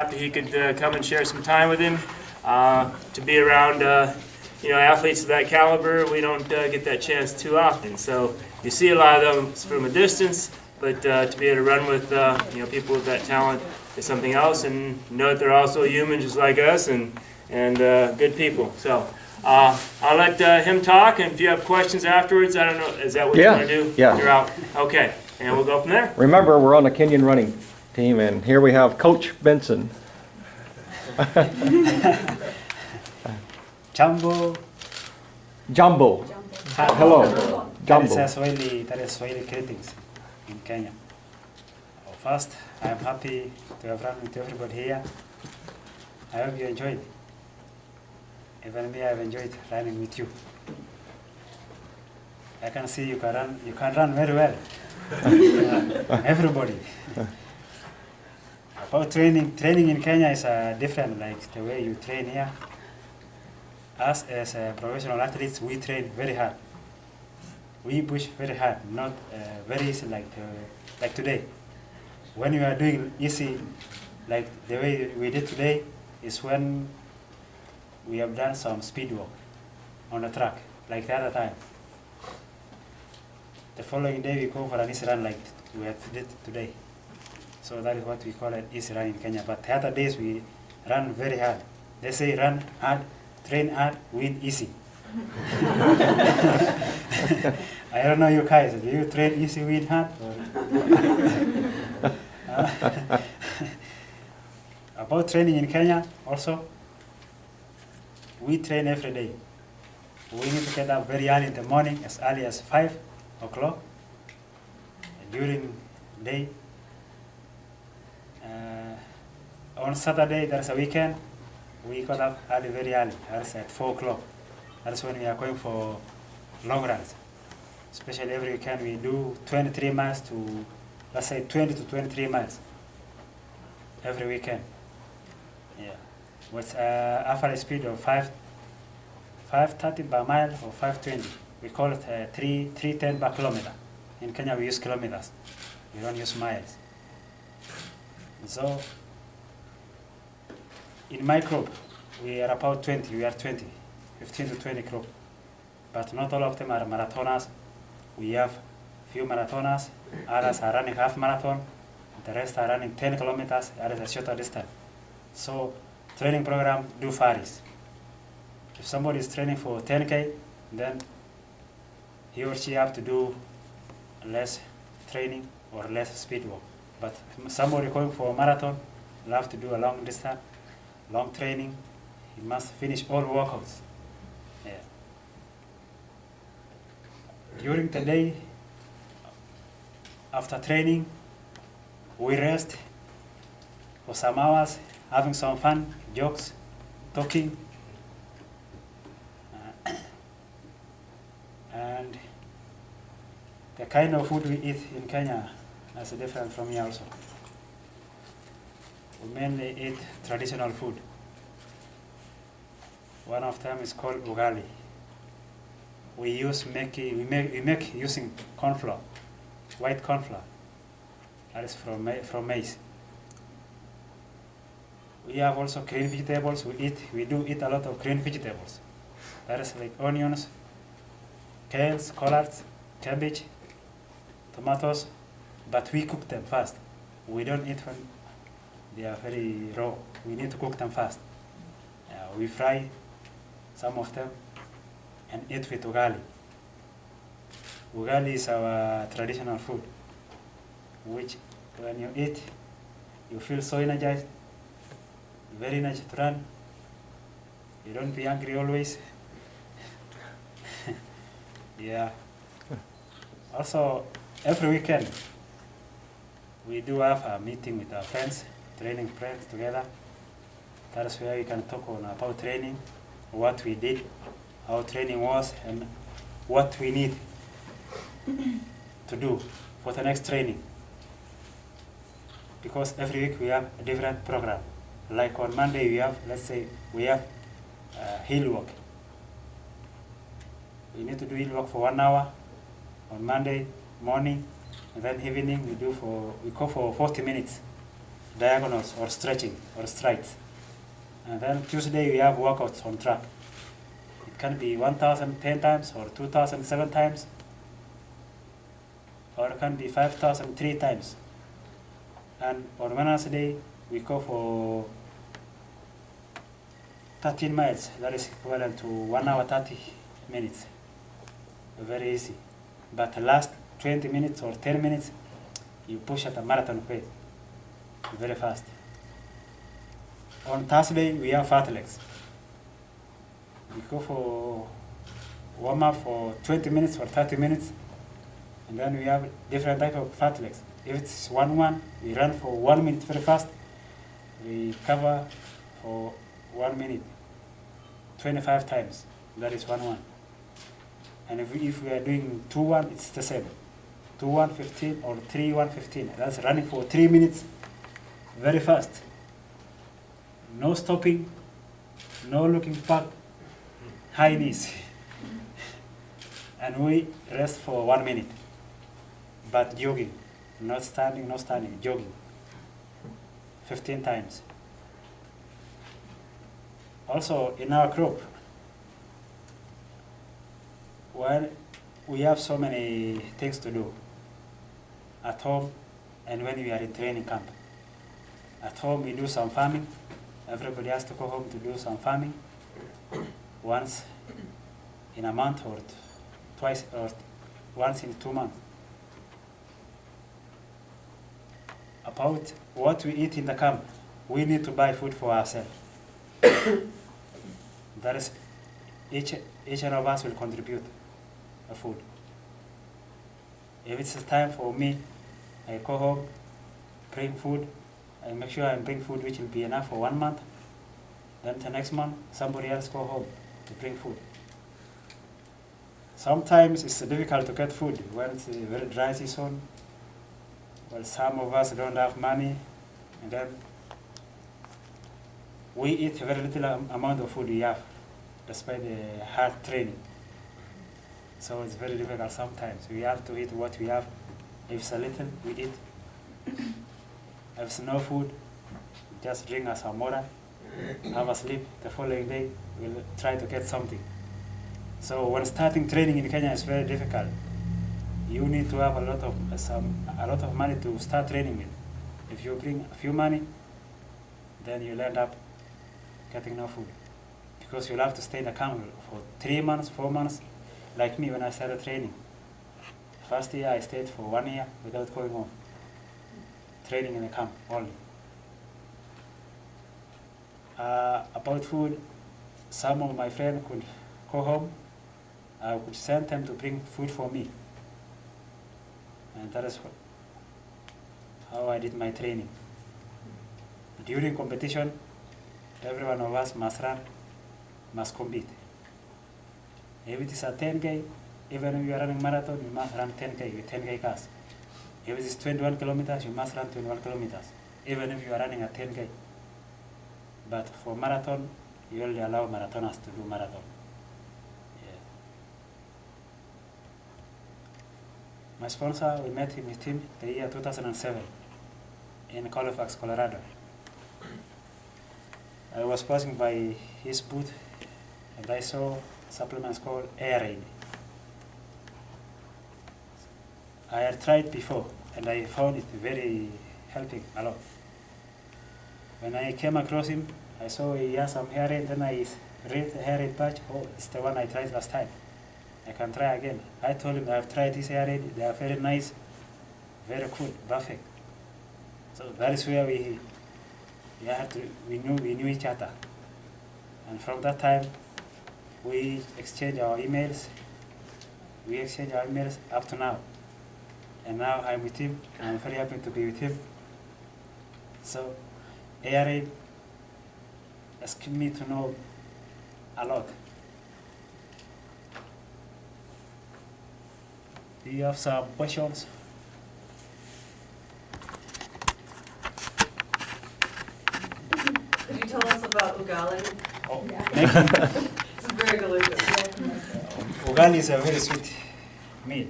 Happy he could come and share some time with him. To be around, athletes of that caliber, we don't get that chance too often. So you see a lot of them from a distance, but to be able to run with people with that talent is something else, and know that they're also human just like us and good people. So I'll let him talk, and if you have questions afterwards, I don't know, is that what you want to do? Yeah. You're out. Okay, and we'll go from there. Remember, we're on the Kenyan running team, and here we have Coach Benson. Jambo. Jumbo. Hello. Jumbo. That is Swahili greetings in Kenya. First, I am happy to have run with everybody here. I hope you enjoyed. Even me, I have enjoyed running with you. I can see you can run very well. Everybody. About training in Kenya is different, like the way you train here. Us as professional athletes, we train very hard. We push very hard, not very easy like today. When you are doing easy, like the way we did today, is when we have done some speed walk on the track, like the other time. The following day we go for an easy run like we did today. So that is what we call an easy run in Kenya. But the other days we run very hard. They say run hard, train hard, win easy. I don't know you guys, do you train easy, win hard? About training in Kenya also, we train every day. We need to get up very early in the morning, as early as 5 o'clock. During day, on Saturday, there's a weekend, we got up early, very early. That's at 4 o'clock. That's when we are going for long runs. Especially every weekend, we do 23 miles to, let's say 20 to 23 miles every weekend. Yeah, with average speed of 530 per mile or 520. We call it 310 per kilometer. In Kenya, we use kilometers. We don't use miles. So, in my group, we are about 20. We are 20, 15 to 20 group. But not all of them are marathoners. We have few marathoners. Others are running half marathon. The rest are running 10 kilometers. Others a shorter distance. So, training program do varies. If somebody is training for 10K, then he or she have to do less training or less speed work. But somebody going for a marathon will have to do a long distance, long training. He must finish all workouts. Yeah. During the day, after training, we rest for some hours, having some fun, jokes, talking. And the kind of food we eat in Kenya is different from here also. We mainly eat traditional food. One of them is called ugali. We make using corn flour, white corn flour. That is from maize. We have also green vegetables. We do eat a lot of green vegetables. That is like onions, kales, collards, cabbage, tomatoes, but we cook them first. We don't eat when they are very raw. We need to cook them first. We fry some of them and eat with ugali. Ugali is our traditional food, which when you eat, you feel so energized, very nice to run. You don't be hungry always. Yeah. Also, every weekend, we do have a meeting with our friends, training friends together. That's where we can talk about training, what we did, how training was, and what we need to do for the next training. Because every week we have a different program. Like on Monday we have, let's say, we have hill walk. We need to do hill walk for 1 hour on Monday morning, and then evening we go for 40 minutes. diagonals or stretching or strides. And then Tuesday we have workouts on track. It can be 1,000 10 times or 2,000 7 times, or it can be 5,000 3 times. And on Wednesday we go for 13 miles. That is equivalent to 1 hour 30 minutes. Very easy. But the last 20 minutes or 10 minutes, you push at a marathon pace. Very fast. On Thursday, we have fat legs. We go for warm up for 20 minutes or 30 minutes, and then we have different type of fat legs. If it's 1-1, we run for 1 minute very fast. We cover for 1 minute, 25 times. That is 1-1. And if we are doing 2-1, it's the same. 2-1 15 or 3-1 15. That's running for 3 minutes, very fast. No stopping, no looking back, high knees. And we rest for 1 minute, but jogging, not standing, jogging, 15 times. Also in our group, when we have so many things to do at home and when we are in training camp. At home we do some farming. Everybody has to go home to do some farming once in a month or twice or once in 2 months. About what we eat in the camp, we need to buy food for ourselves. That is, each one of us will contribute a food. If it's time for me, I go home, bring food. I make sure I bring food which will be enough for 1 month. Then the next month, somebody else go home to bring food. Sometimes it's difficult to get food when it's a very dry season. Well, some of us don't have money, and then we eat very little amount of food we have, despite the hard training. So it's very difficult sometimes. We have to eat what we have. If it's a little, we eat. If it's no food, just drink some water, have a sleep. The following day, we'll try to get something. So when starting training in Kenya, it's very difficult. You need to have a lot of money to start training with. If you bring a few money, then you'll end up getting no food, because you'll have to stay in the camp for 3 months, 4 months. Like me, when I started training, first year I stayed for 1 year without going home, training in the camp only. About food, some of my friends could go home. I would send them to bring food for me. And that is how I did my training. During competition, every one of us must run, must compete. If it is a 10K, even if you are running marathon, you must run 10K with 10K cars. If it is 21 kilometers, you must run 21 kilometers, even if you are running a 10K. But for marathon, you only allow marathoners to do marathon. Yeah. My sponsor, we met with him the year 2007 in Colfax, Colorado. I was passing by his booth and I saw supplements called Air. I had tried before and I found it very helping a lot. When I came across him, I saw he has some hair aid, then I read the hair aid patch. Oh, it's the one I tried last time. I can try again. I told him I've tried this hair aid, they are very nice, very good, perfect. So that is where we knew each other. And from that time, we exchanged our emails. We exchanged our emails up to now. And now I'm with him, and I'm very happy to be with him. So, ARA has given me to know a lot. Do you have some questions? Could you tell us about ugali? Oh, It's very delicious. ugali is a very sweet meal.